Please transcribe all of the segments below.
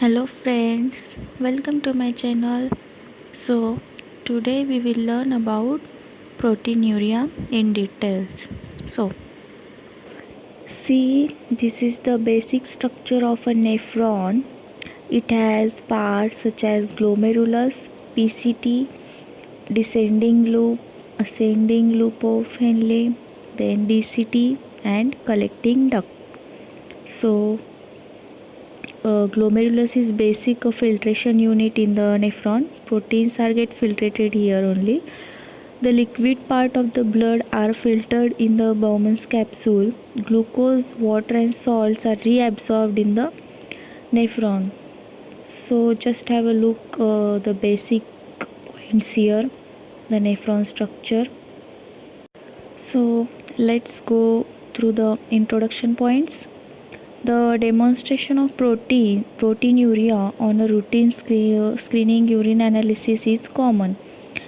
Hello friends, welcome to my channel. So today we will learn about proteinuria in details. So see, this is the basic structure of a nephron. It has parts such as glomerulus, PCT, descending loop, ascending loop of Henle, then DCT and collecting duct. So glomerulus is basic filtration unit in the nephron. Proteins are get filtrated here only. The liquid part of the blood are filtered in the Bowman's capsule. Glucose, water and salts are reabsorbed in the nephron. So just have a look the basic points here, the nephron structure. So let's go through the introduction points. The demonstration of proteinuria on a routine screening urine analysis is common.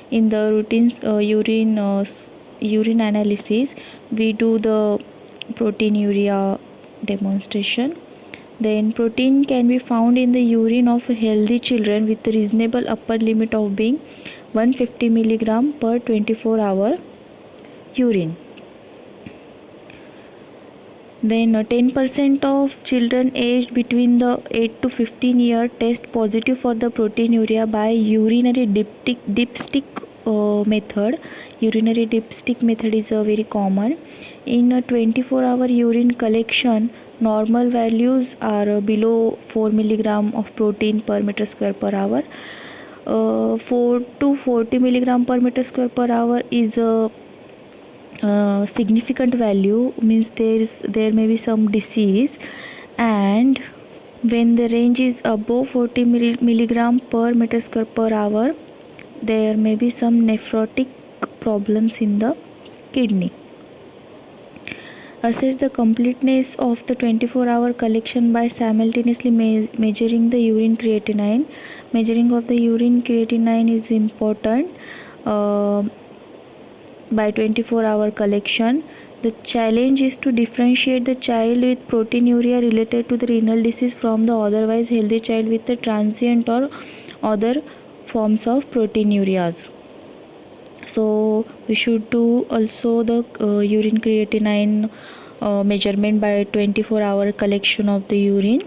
In the routine urine analysis, we do the proteinuria demonstration. Then protein can be found in the urine of healthy children with a reasonable upper limit of being 150 mg per 24-hour urine. Then 10% of children aged between the 8 to 15 year test positive for the proteinuria by urinary dipstick method. Urinary dipstick method is very common. In a 24-hour urine collection, normal values are below 4 mg of protein per meter square per hour. 4 to 40 mg per meter square per hour is a significant value, means there may be some disease, and when the range is above 40 milligram per meter square per hour, there may be some nephrotic problems in the kidney. Assess the completeness of the 24-hour collection by simultaneously measuring the urine creatinine. Measuring of the urine creatinine is important. By 24-hour collection, the challenge is to differentiate the child with proteinuria related to the renal disease from the otherwise healthy child with the transient or other forms of proteinurias. So we should do also the urine creatinine measurement by 24-hour collection of the urine,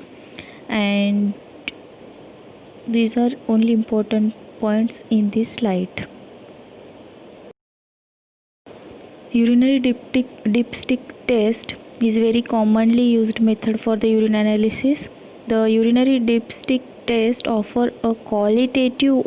and these are only important points in this slide. Urinary dipstick test is very commonly used method for the urine analysis. The urinary dipstick test offer a qualitative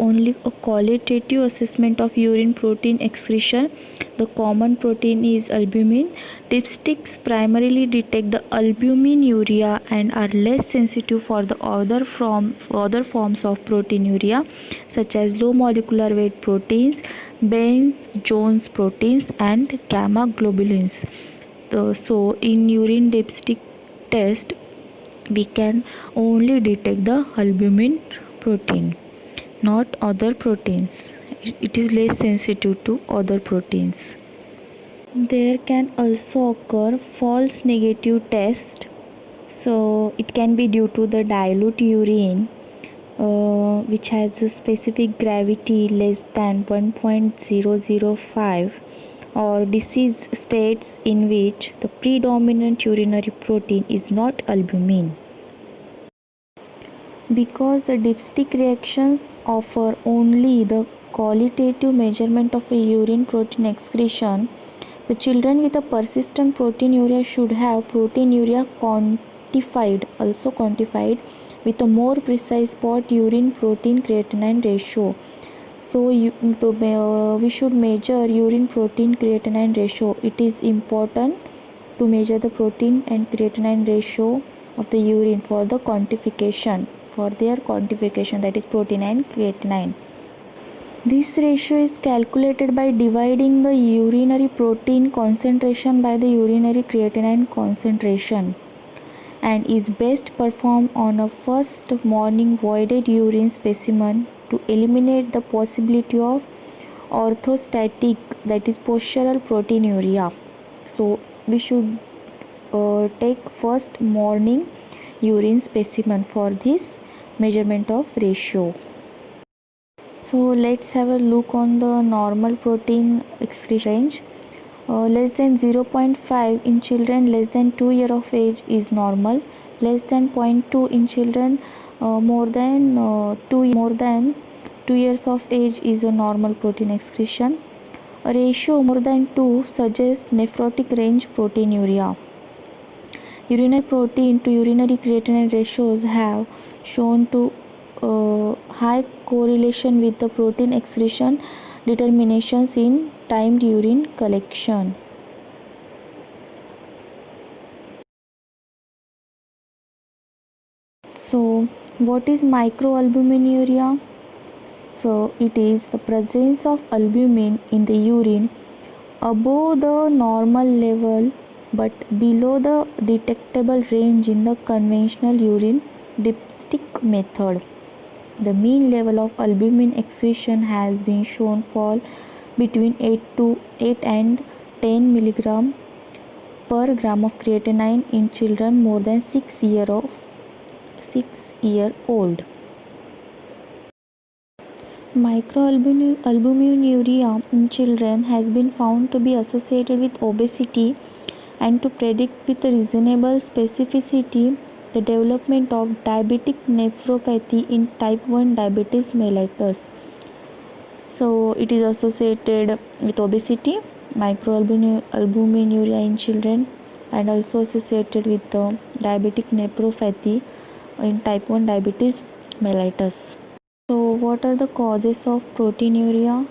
assessment of urine protein excretion. The common protein is albumin. Dipsticks primarily detect the albuminuria and are less sensitive for the other forms of proteinuria, such as low molecular weight proteins, Baines-Jones proteins and gamma globulins. So in urine dipstick test, we can only detect the albumin protein, not other proteins. It is less sensitive to other proteins. There can also occur false negative test. So it can be due to the dilute urine which has a specific gravity less than 1.005, or disease states in which the predominant urinary protein is not albumin. Because the dipstick reactions offer only the qualitative measurement of a urine protein excretion, the children with a persistent proteinuria should have proteinuria quantified with a more precise spot urine protein creatinine ratio. So we should measure urine protein creatinine ratio. It is important to measure the protein and creatinine ratio of the urine for their quantification, that is protein and creatinine. This ratio is calculated by dividing the urinary protein concentration by the urinary creatinine concentration, and is best performed on a first morning voided urine specimen to eliminate the possibility of orthostatic, that is postural proteinuria. So we should take first morning urine specimen for this measurement of ratio. So let's have a look on the normal protein excretion range. Less than 0.5 in children less than 2 years of age is normal. Less than 0.2 in children more than 2 years of age is a normal protein excretion. A ratio more than 2 suggests nephrotic range proteinuria. Urinary protein to urinary creatinine ratios have shown to high correlation with the protein excretion determinations in timed urine collection. So, what is microalbuminuria? So, it is the presence of albumin in the urine above the normal level but below the detectable range in the conventional urine dipstick method. The mean level of albumin excretion has been shown fall between 8 and 10 mg per gram of creatinine in children more than 6 year old. Microalbuminuria in children has been found to be associated with obesity and to predict with reasonable specificity the development of diabetic nephropathy in type 1 diabetes mellitus. So it is associated with obesity, microalbuminuria in children, and also associated with diabetic nephropathy in type 1 diabetes mellitus. So what are the causes of proteinuria?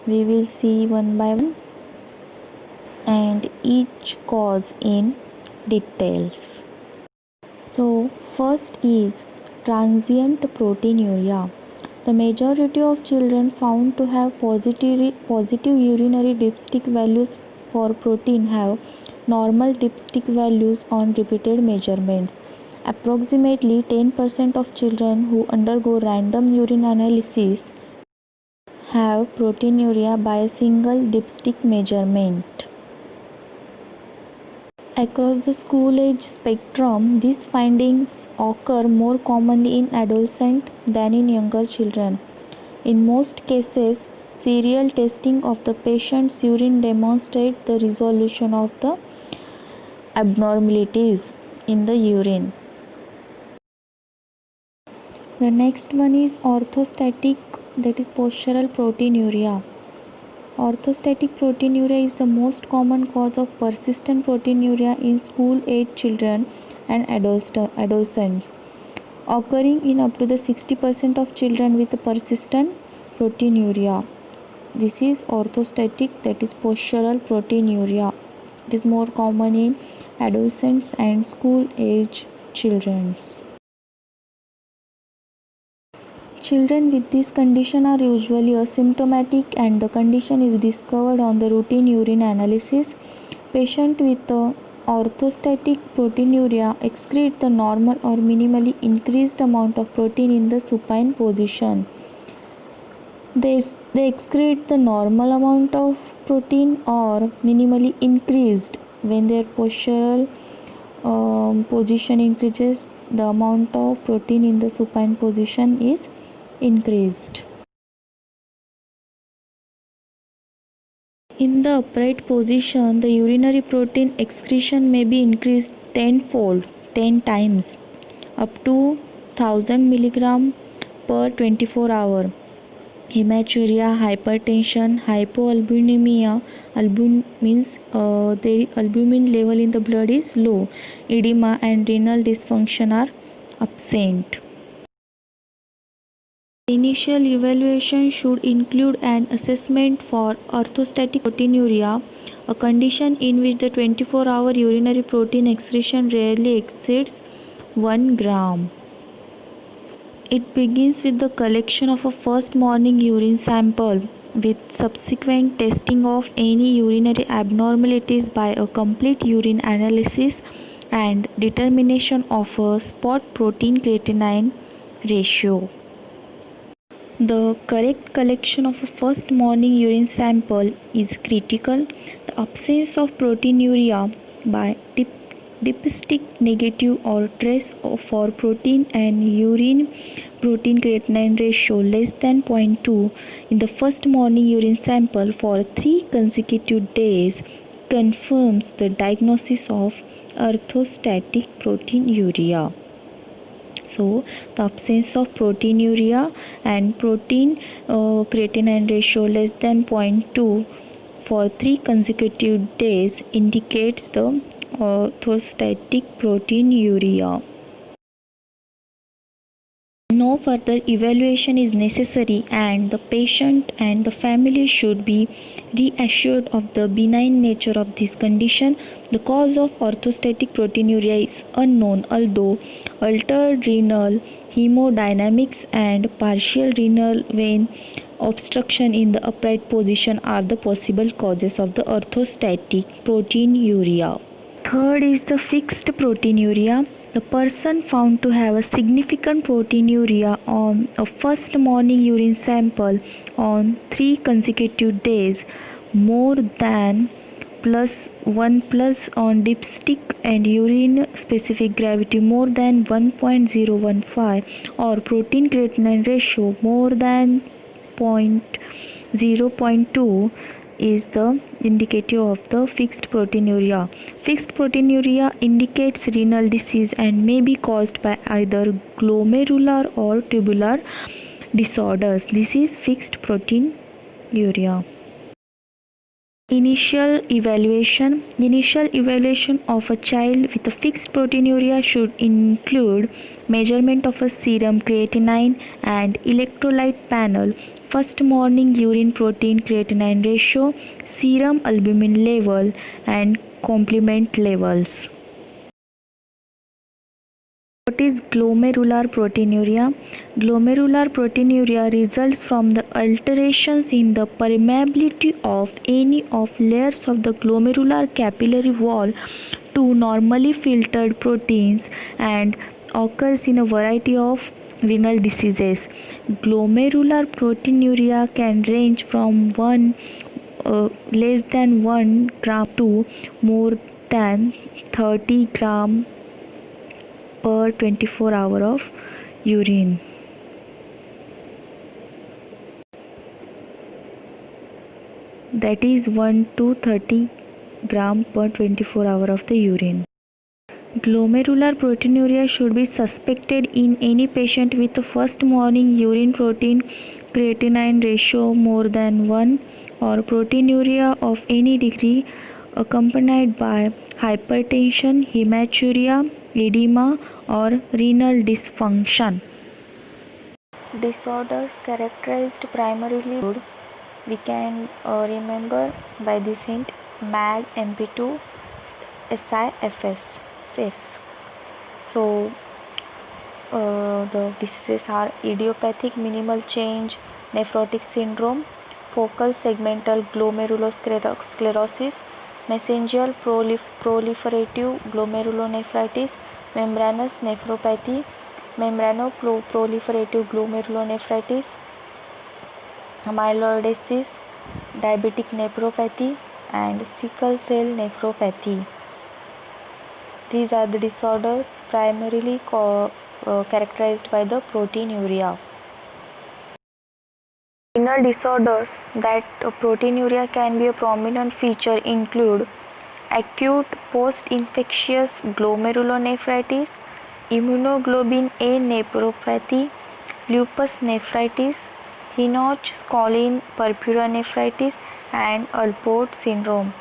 We will see one by one and each cause in details. So first is transient proteinuria. The majority of children found to have positive urinary dipstick values for protein have normal dipstick values on repeated measurements. Approximately 10% of children who undergo random urine analysis have proteinuria by a single dipstick measurement. Across the school age spectrum, these findings occur more commonly in adolescents than in younger children. In most cases, serial testing of the patient's urine demonstrates the resolution of the abnormalities in the urine. The next one is orthostatic, that is postural proteinuria. Orthostatic proteinuria is the most common cause of persistent proteinuria in school-age children and adolescents, occurring in up to the 60% of children with persistent proteinuria. This is orthostatic, that is postural proteinuria. It is more common in adolescents and school-age children. Children with this condition are usually asymptomatic and the condition is discovered on the routine urine analysis. Patients with orthostatic proteinuria excrete the normal or minimally increased amount of protein in the supine position. They excrete the normal amount of protein or minimally increased. When their postural position increases, the amount of protein in the supine position is increased. In the upright position, the urinary protein excretion may be increased tenfold, 10 times, up to 1000 mg per 24 hour. Hematuria, hypertension, hypoalbuminemia, means the albumin level in the blood is low, edema and renal dysfunction are absent. Initial evaluation should include an assessment for orthostatic proteinuria, a condition in which the 24-hour urinary protein excretion rarely exceeds 1 gram. It begins with the collection of a first morning urine sample with subsequent testing of any urinary abnormalities by a complete urine analysis and determination of a spot protein creatinine ratio. The correct collection of a first morning urine sample is critical. The absence of proteinuria by Dipstick negative or trace for protein and urine protein creatinine ratio less than 0.2 in the first morning urine sample for 3 consecutive days confirms the diagnosis of orthostatic proteinuria. So, the absence of proteinuria and protein creatinine ratio less than 0.2 for 3 consecutive days indicates the orthostatic proteinuria. No further evaluation is necessary, and the patient and the family should be reassured of the benign nature of this condition. The cause of orthostatic proteinuria is unknown, although altered renal hemodynamics and partial renal vein obstruction in the upright position are the possible causes of the orthostatic proteinuria. Third is the fixed proteinuria. The person found to have a significant proteinuria on a first morning urine sample on 3 consecutive days, more than +1 plus on dipstick and urine specific gravity more than 1.015 or protein creatinine ratio more than 0.2 is the indicative of the fixed proteinuria. Fixed proteinuria indicates renal disease and may be caused by either glomerular or tubular disorders. This is fixed proteinuria. Initial evaluation. Initial evaluation of a child with a fixed proteinuria should include measurement of a serum creatinine and electrolyte panel, first morning urine protein creatinine ratio, serum albumin level, and complement levels. What is glomerular proteinuria? Glomerular proteinuria results from the alterations in the permeability of any of layers of the glomerular capillary wall to normally filtered proteins and occurs in a variety of renal diseases. Glomerular proteinuria can range from less than 1 gram to more than 30 gram per 24 hour of urine. That is 1 to 30 gram per 24 hour of the urine. Glomerular proteinuria should be suspected in any patient with a first morning urine protein creatinine ratio more than 1 or proteinuria of any degree accompanied by hypertension, hematuria, edema or renal dysfunction. Disorders characterized primarily we can remember by this hint: MAD, MP2, SIFS, SIFS. So the diseases are idiopathic minimal change nephrotic syndrome, focal segmental glomerulosclerosis, mesangial proliferative glomerulonephritis, membranous nephropathy, membranoproliferative glomerulonephritis, amyloidosis, diabetic nephropathy, and sickle cell nephropathy. These are the disorders primarily characterized by the proteinuria. Renal disorders that proteinuria can be a prominent feature include acute post-infectious glomerulonephritis, immunoglobulin A nephropathy, lupus nephritis, Henoch-Schönlein purpura-nephritis, and Alport syndrome.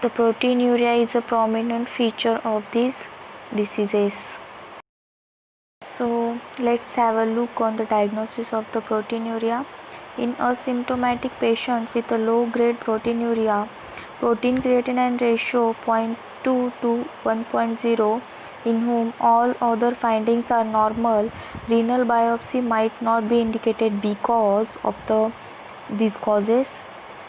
The proteinuria is a prominent feature of these diseases. So let's have a look on the diagnosis of the proteinuria. In asymptomatic patient with a low grade proteinuria, protein creatinine ratio 0.2 to 1.0, in whom all other findings are normal, renal biopsy might not be indicated because of these causes.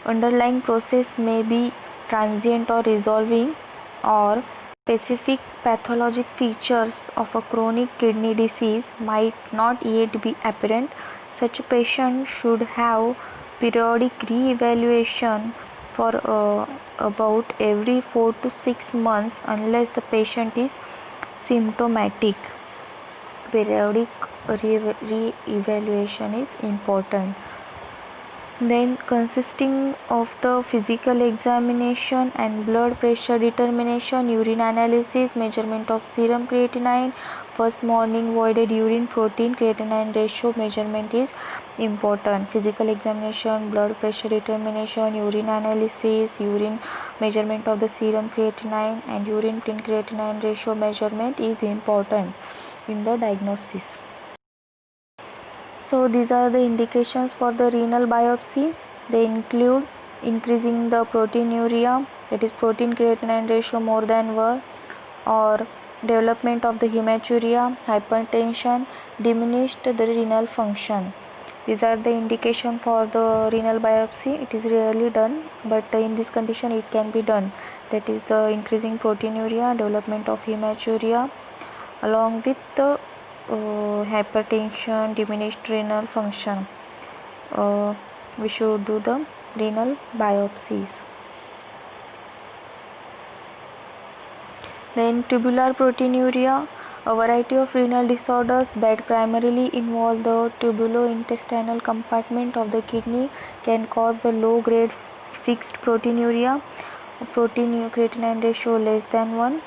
Underlying process may be transient or resolving, or specific pathologic features of a chronic kidney disease might not yet be apparent. Such a patient should have periodic re-evaluation for about every 4 to 6 months unless the patient is symptomatic. Periodic re-evaluation is important. Then consisting of the physical examination and blood pressure determination, urine analysis, measurement of serum creatinine, first morning voided urine protein creatinine ratio measurement is important. Physical examination, blood pressure determination, urine analysis, urine measurement of the serum creatinine and urine protein creatinine ratio measurement is important in the diagnosis. So these are the indications for the renal biopsy. They include increasing the proteinuria, that is protein creatinine ratio more than 1, or development of the hematuria, hypertension, diminished the renal function. These are the indication for the renal biopsy. It is rarely done, but in this condition it can be done. That is the increasing proteinuria, development of hematuria, along with the hypertension, diminished renal function. We should do the renal biopsies. Then tubular proteinuria, a variety of renal disorders that primarily involve the tubulointestinal compartment of the kidney, can cause the low-grade fixed proteinuria, protein creatinine ratio less than 1.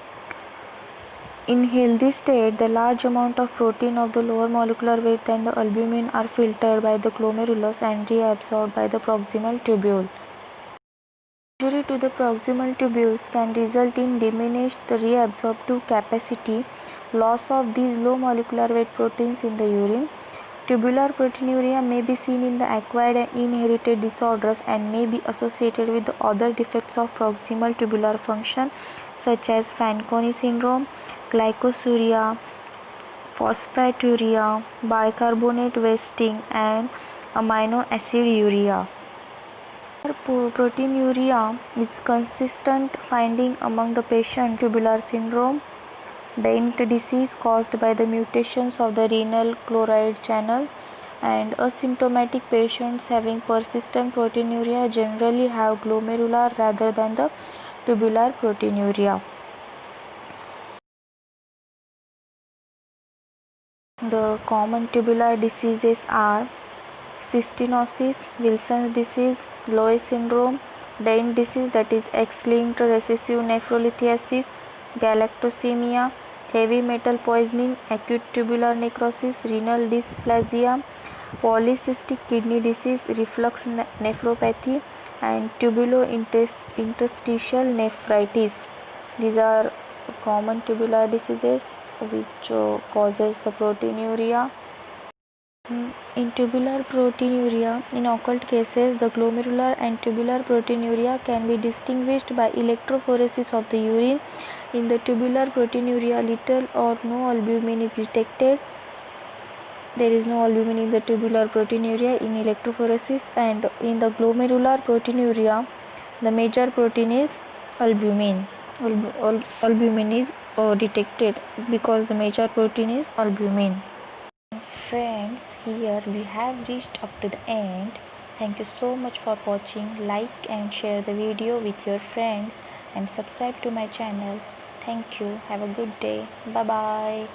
In healthy state, the large amount of protein of the lower molecular weight than the albumin are filtered by the glomerulus and reabsorbed by the proximal tubule. Injury to the proximal tubules can result in diminished reabsorptive capacity, loss of these low molecular weight proteins in the urine. Tubular proteinuria may be seen in the acquired and inherited disorders and may be associated with the other defects of proximal tubular function such as Fanconi syndrome, glycosuria, phosphaturia, bicarbonate wasting, and amino aciduria. Proteinuria is consistent finding among the patient tubular syndrome, Dent disease caused by the mutations of the renal chloride channel, and asymptomatic patients having persistent proteinuria generally have glomerular rather than the tubular proteinuria. The common tubular diseases are cystinosis, Wilson's disease, Loeys syndrome, Dent disease, that is X-linked recessive nephrolithiasis, galactosemia, heavy metal poisoning, acute tubular necrosis, renal dysplasia, polycystic kidney disease, reflux nephropathy, and tubulointerstitial nephritis. These are common tubular diseases which causes the proteinuria. In tubular proteinuria, in occult cases, the glomerular and tubular proteinuria can be distinguished by electrophoresis of the urine. In the tubular proteinuria, little or no albumin is detected. There is no albumin in the tubular proteinuria in electrophoresis, and in the glomerular proteinuria, the major protein is albumin. Albumin is detected because the major protein is albumin. Friends, here we have reached up to the end. Thank you so much for watching. Like and share the video with your friends and subscribe to my channel. Thank you. Have a good day. Bye bye.